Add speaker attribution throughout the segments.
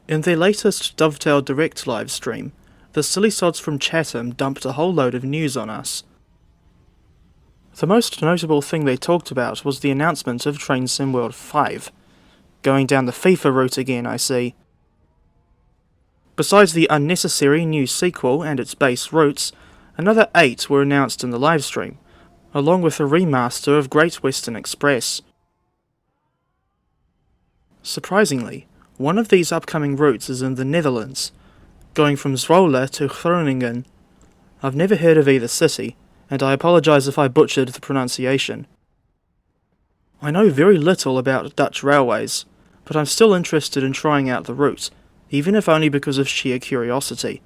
Speaker 1: In their latest Dovetail Direct livestream, the silly sods from Chatham dumped a whole load of news on us. The most notable thing they talked about was the announcement of Train Sim World 5. Going down the FIFA route again, I see. Besides the unnecessary new sequel and its base routes, another 8 were announced in the livestream, along with a remaster of Great Western Express. Surprisingly, one of these upcoming routes is in the Netherlands, going from Zwolle to Groningen. I've never heard of either city, and I apologise if I butchered the pronunciation. I know very little about Dutch railways, but I'm still interested in trying out the route, even if only because of sheer curiosity.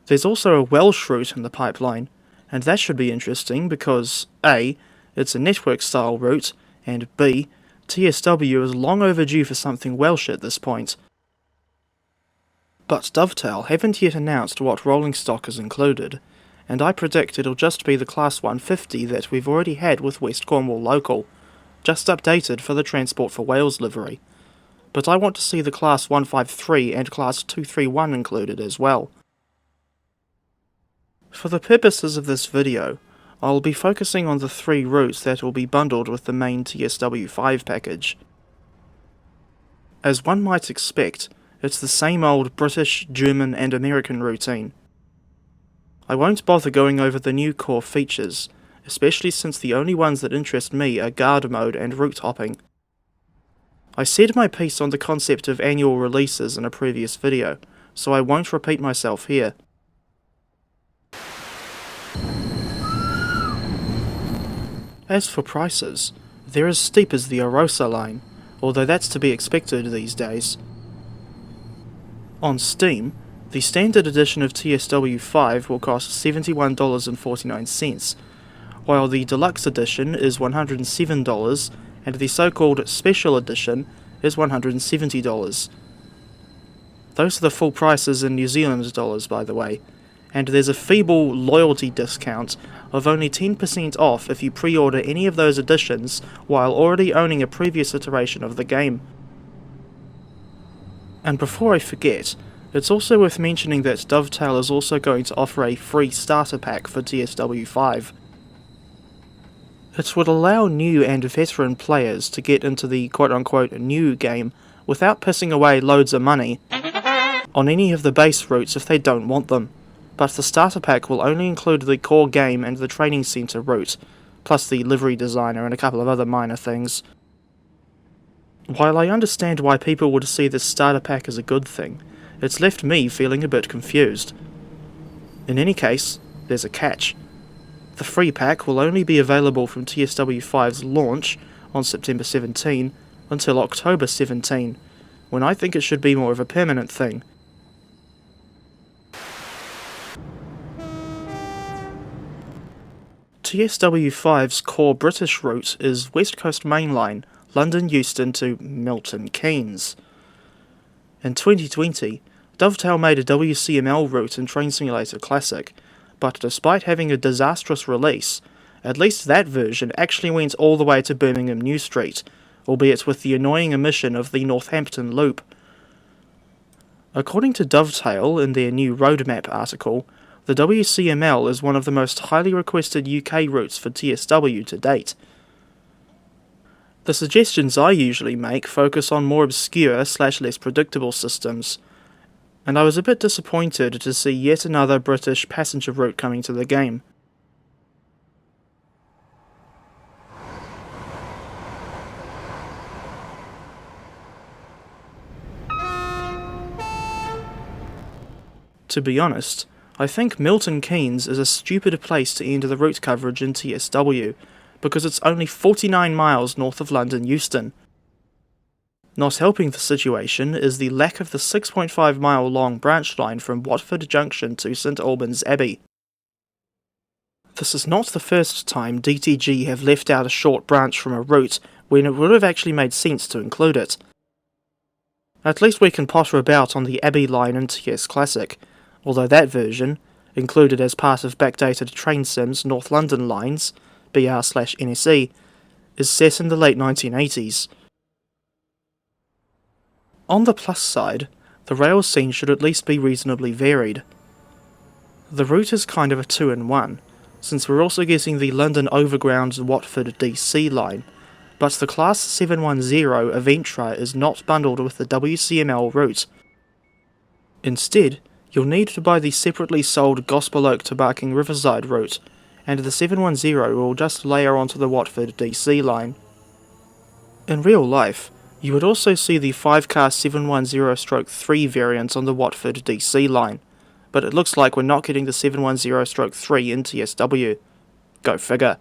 Speaker 1: There's also a Welsh route in the pipeline, and that should be interesting because A, it's a network-style route, and B, TSW is long overdue for something Welsh at this point. But Dovetail haven't yet announced what rolling stock is included, and I predict it'll just be the Class 150 that we've already had with West Cornwall Local, just updated for the Transport for Wales livery. But I want to see the Class 153 and Class 231 included as well. For the purposes of this video, I'll be focusing on the 3 routes that will be bundled with the main TSW5 package. As one might expect, it's the same old British, German and American routine. I won't bother going over the new core features, especially since the only ones that interest me are guard mode and route hopping. I said my piece on the concept of annual releases in a previous video, so I won't repeat myself here. As for prices, they're as steep as the Arosa line, although that's to be expected these days. On Steam, the standard edition of TSW5 will cost $71.49, while the deluxe edition is $107 and the so-called special edition is $170. Those are the full prices in New Zealand dollars, by the way, and there's a feeble loyalty discount of only 10% off if you pre-order any of those editions while already owning a previous iteration of the game. And before I forget, it's also worth mentioning that Dovetail is also going to offer a free starter pack for TSW5. It would allow new and veteran players to get into the quote-unquote new game without pissing away loads of money on any of the base routes if they don't want them, but the starter pack will only include the core game and the training centre route, plus the livery designer and a couple of other minor things. While I understand why people would see this starter pack as a good thing, it's left me feeling a bit confused. In any case, there's a catch. The free pack will only be available from TSW5's launch on September 17 until October 17, when I think it should be more of a permanent thing. TSW5's core British route is West Coast Main Line, London Euston to Milton, Keynes. In 2020, Dovetail made a WCML route in Train Simulator Classic, but despite having a disastrous release, at least that version actually went all the way to Birmingham New Street, albeit with the annoying omission of the Northampton loop. According to Dovetail in their new roadmap article, the WCML is one of the most highly requested UK routes for TSW to date. The suggestions I usually make focus on more obscure / less predictable systems, and I was a bit disappointed to see yet another British passenger route coming to the game. To be honest, I think Milton Keynes is a stupid place to end the route coverage in TSW, because it's only 49 miles north of London Euston. Not helping the situation is the lack of the 6.5 mile long branch line from Watford Junction to St Albans Abbey. This is not the first time DTG have left out a short branch from a route when it would have actually made sense to include it. At least we can potter about on the Abbey line in TS Classic, although that version, included as part of backdated Train Sims North London lines, BR/NSE, is set in the late 1980s. On the plus side, the rail scene should at least be reasonably varied. The route is kind of a 2-in-1, since we're also getting the London Overground Watford DC line, but the Class 710 Aventra is not bundled with the WCML route. Instead, you'll need to buy the separately sold Gospel Oak to Barking Riverside route, and the 710 will just layer onto the Watford DC line. In real life, you would also see the 5-car 710/3 variant on the Watford DC line, but it looks like we're not getting the 710/3 in TSW. Go figure.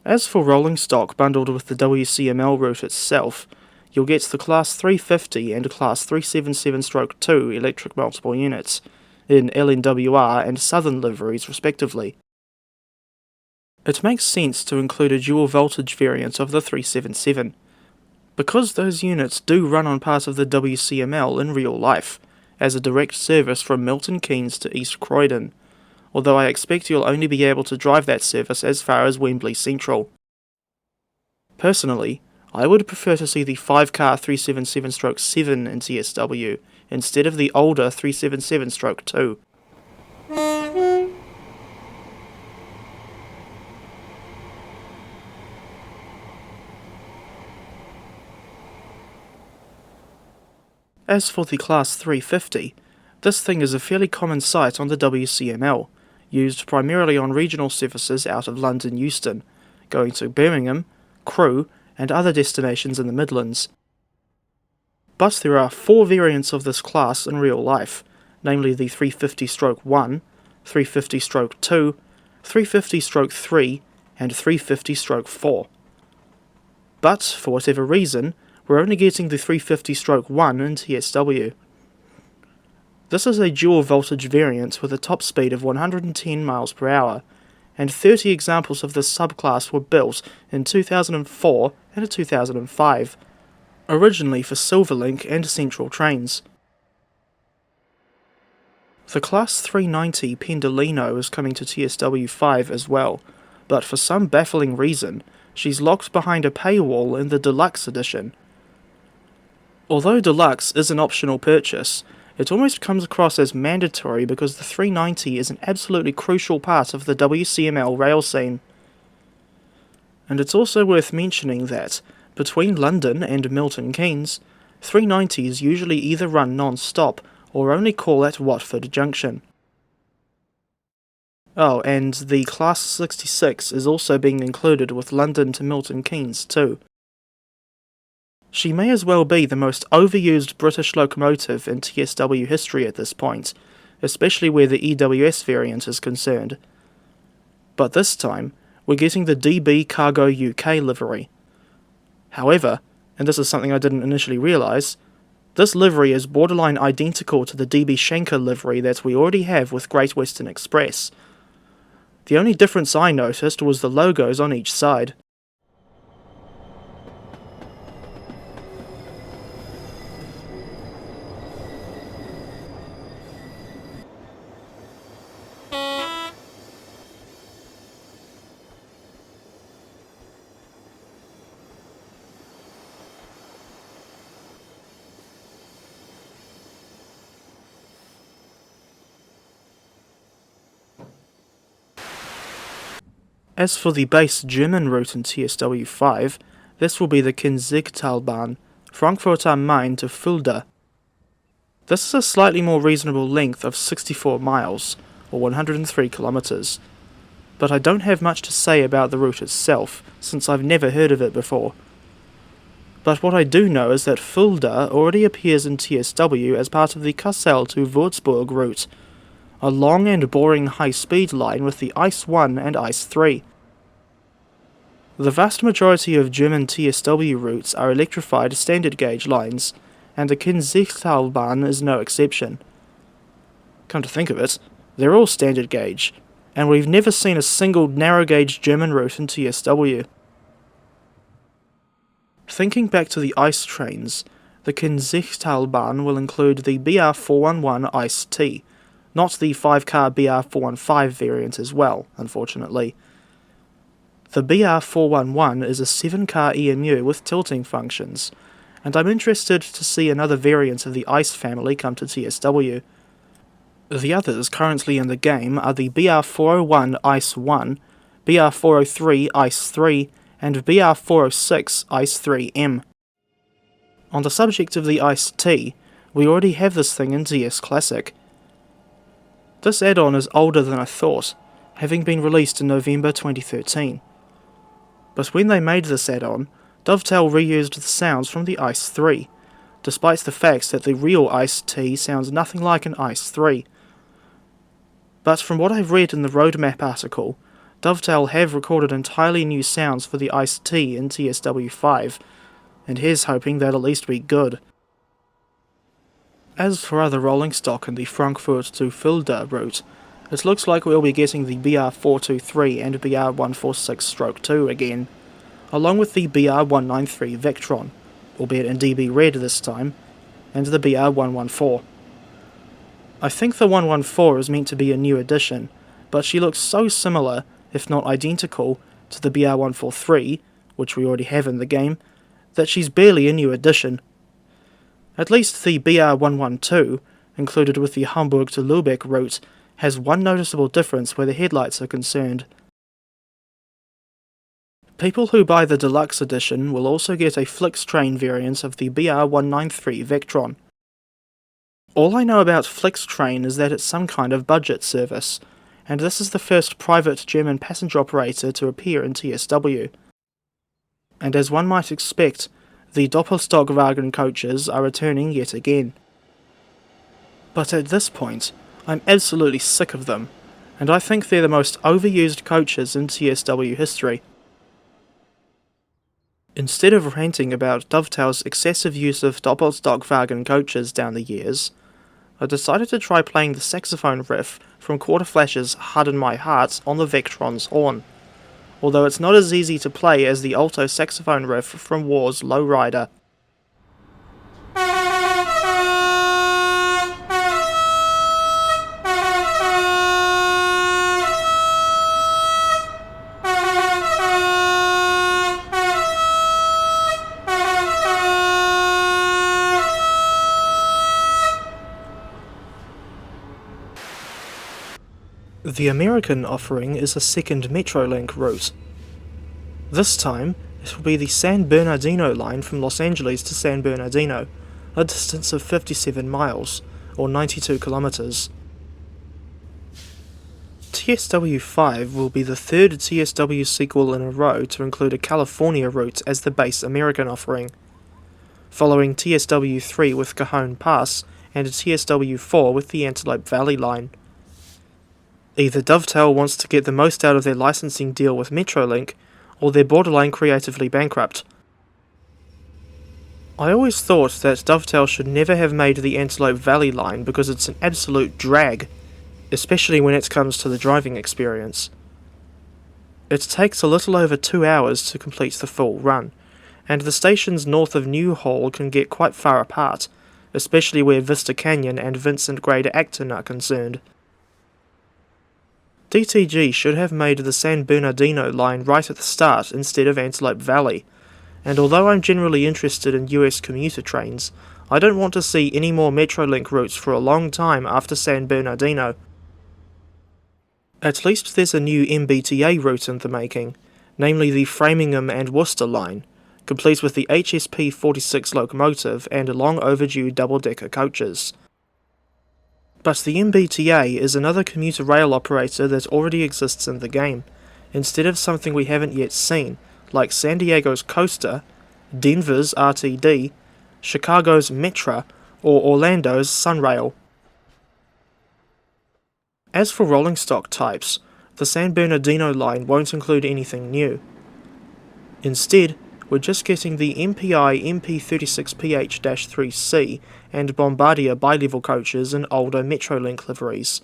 Speaker 1: As for rolling stock bundled with the WCML route itself, you'll get the Class 350 and Class 377/2 electric multiple units, in LNWR and Southern liveries respectively. It makes sense to include a dual voltage variant of the 377, because those units do run on part of the WCML in real life, as a direct service from Milton Keynes to East Croydon, although I expect you'll only be able to drive that service as far as Wembley Central. Personally, I would prefer to see the 5-car 377/7 in TSW instead of the older 377/2. As for the Class 350, this thing is a fairly common sight on the WCML, used primarily on regional services out of London Euston, going to Birmingham, Crewe, and other destinations in the Midlands. But there are 4 variants of this class in real life, namely the 350/1, 350/2, 350/3, and 350/4. But, for whatever reason, we're only getting the 350/1 in TSW. This is a dual voltage variant with a top speed of 110 miles per hour, and 30 examples of this subclass were built in 2004 and 2005, originally for Silverlink and Central trains. The Class 390 Pendolino is coming to TSW5 as well, but for some baffling reason, she's locked behind a paywall in the Deluxe edition. Although Deluxe is an optional purchase, it almost comes across as mandatory because the 390 is an absolutely crucial part of the WCML rail scene. And it's also worth mentioning that, between London and Milton Keynes, 390s usually either run non-stop or only call at Watford Junction. Oh, and the Class 66 is also being included with London to Milton Keynes too. She may as well be the most overused British locomotive in TSW history at this point, especially where the EWS variant is concerned. But this time, we're getting the DB Cargo UK livery. However, and this is something I didn't initially realise, this livery is borderline identical to the DB Schenker livery that we already have with Great Western Express. The only difference I noticed was the logos on each side. As for the base German route in TSW5, this will be the Kinzigtalbahn, Frankfurt am Main to Fulda. This is a slightly more reasonable length of 64 miles, or 103 kilometers, but I don't have much to say about the route itself, since I've never heard of it before. But what I do know is that Fulda already appears in TSW as part of the Kassel to Würzburg route, a long and boring high-speed line with the ICE 1 and ICE 3. The vast majority of German TSW routes are electrified standard gauge lines, and the Kinzigtalbahn is no exception. Come to think of it, they're all standard gauge, and we've never seen a single narrow gauge German route in TSW. Thinking back to the ice trains, the Kinzigtalbahn will include the BR411 Ice T, not the 5-car BR415 variant as well, unfortunately. The BR411 is a 7-car EMU with tilting functions, and I'm interested to see another variant of the Ice family come to TSW. The others currently in the game are the BR401 Ice 1, BR403 Ice 3, and BR406 Ice 3M. On the subject of the Ice T, we already have this thing in TS Classic. This add-on is older than I thought, having been released in November 2013. But when they made this add-on, Dovetail reused the sounds from the Ice 3, despite the fact that the real Ice T sounds nothing like an Ice 3. But from what I've read in the roadmap article, Dovetail have recorded entirely new sounds for the Ice T in TSW5, and here's hoping they'll at least be good. As for other rolling stock in the Frankfurt to Fulda route, it looks like we'll be getting the BR423 and BR146-2 again, along with the BR193 Vectron, albeit in DB Red this time, and the BR114. I think the 114 is meant to be a new addition, but she looks so similar, if not identical, to the BR143, which we already have in the game, that she's barely a new addition. At least the BR112, included with the Hamburg to Lübeck route, has one noticeable difference where the headlights are concerned. People who buy the deluxe edition will also get a Flixtrain variant of the BR193 Vectron. All I know about Flixtrain is that it's some kind of budget service, and this is the first private German passenger operator to appear in TSW. And as one might expect, the Doppelstockwagen coaches are returning yet again. But at this point, I'm absolutely sick of them, and I think they're the most overused coaches in TSW history. Instead of ranting about Dovetail's excessive use of Doppelstockwagen coaches down the years, I decided to try playing the saxophone riff from Quarterflash's Harden My Heart on the Vectron's horn, although it's not as easy to play as the alto saxophone riff from War's Lowrider. The American offering is a second Metrolink route. This time, it will be the San Bernardino line from Los Angeles to San Bernardino, a distance of 57 miles, or 92 kilometers. TSW5 will be the third TSW sequel in a row to include a California route as the base American offering, following TSW3 with Cajon Pass and TSW4 with the Antelope Valley line. Either Dovetail wants to get the most out of their licensing deal with Metrolink, or they're borderline creatively bankrupt. I always thought that Dovetail should never have made the Antelope Valley line because it's an absolute drag, especially when it comes to the driving experience. It takes a little over 2 hours to complete the full run, and the stations north of Newhall can get quite far apart, especially where Vista Canyon and Vincent Grade Acton are concerned. DTG should have made the San Bernardino line right at the start instead of Antelope Valley, and although I'm generally interested in US commuter trains, I don't want to see any more Metrolink routes for a long time after San Bernardino. At least there's a new MBTA route in the making, namely the Framingham and Worcester line, complete with the HSP 46 locomotive and long overdue double-decker coaches. But the MBTA is another commuter rail operator that already exists in the game, instead of something we haven't yet seen, like San Diego's Coaster, Denver's RTD, Chicago's Metra, or Orlando's Sunrail. As for rolling stock types, the San Bernardino line won't include anything new. Instead, we're just getting the MPI MP36PH-3C and Bombardier bi-level coaches in older Metrolink liveries.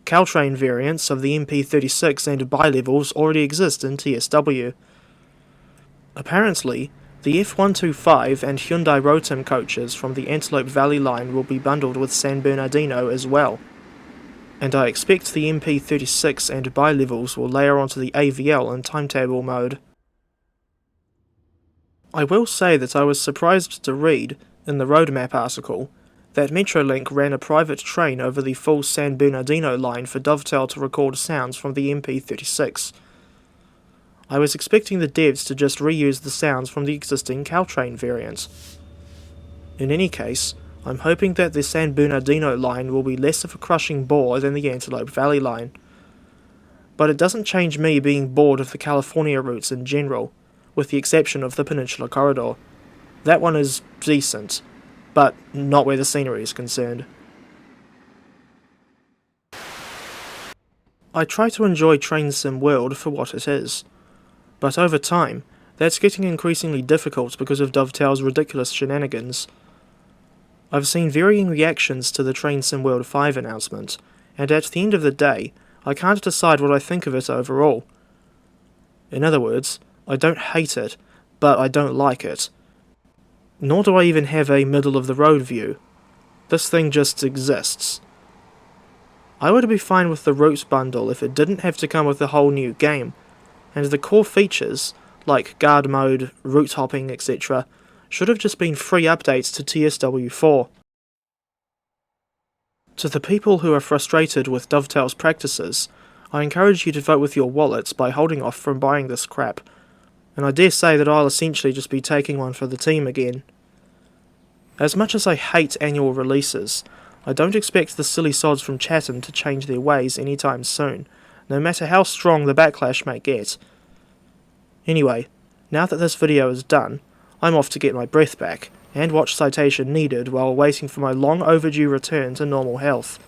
Speaker 1: Caltrain variants of the MP36 and bi-levels already exist in TSW. Apparently, The F125 and Hyundai Rotem coaches from the Antelope Valley line will be bundled with San Bernardino as well, and I expect the MP36 and bi-levels will layer onto the AVL in timetable mode. I will say that I was surprised to read, in the roadmap article, that Metrolink ran a private train over the full San Bernardino line for Dovetail to record sounds from the MP36. I was expecting the devs to just reuse the sounds from the existing Caltrain variant. In any case, I'm hoping that the San Bernardino line will be less of a crushing bore than the Antelope Valley line. But it doesn't change me being bored of the California routes in general, with the exception of the Peninsula Corridor. That one is decent, but not where the scenery is concerned. I try to enjoy Train Sim World for what it is, but over time, that's getting increasingly difficult because of Dovetail's ridiculous shenanigans. I've seen varying reactions to the Train Sim World 5 announcement, and at the end of the day, I can't decide what I think of it overall. In other words, I don't hate it, but I don't like it. Nor do I even have a middle-of-the-road view. This thing just exists. I would be fine with the Routes bundle if it didn't have to come with a whole new game, and the core features, like guard mode, route hopping, etc., should have just been free updates to TSW4. To the people who are frustrated with Dovetail's practices, I encourage you to vote with your wallets by holding off from buying this crap, and I dare say that I'll essentially just be taking one for the team again. As much as I hate annual releases, I don't expect the silly sods from Chatham to change their ways anytime soon, no matter how strong the backlash may get. Anyway, now that this video is done, I'm off to get my breath back, and watch Citation Needed while waiting for my long overdue return to normal health.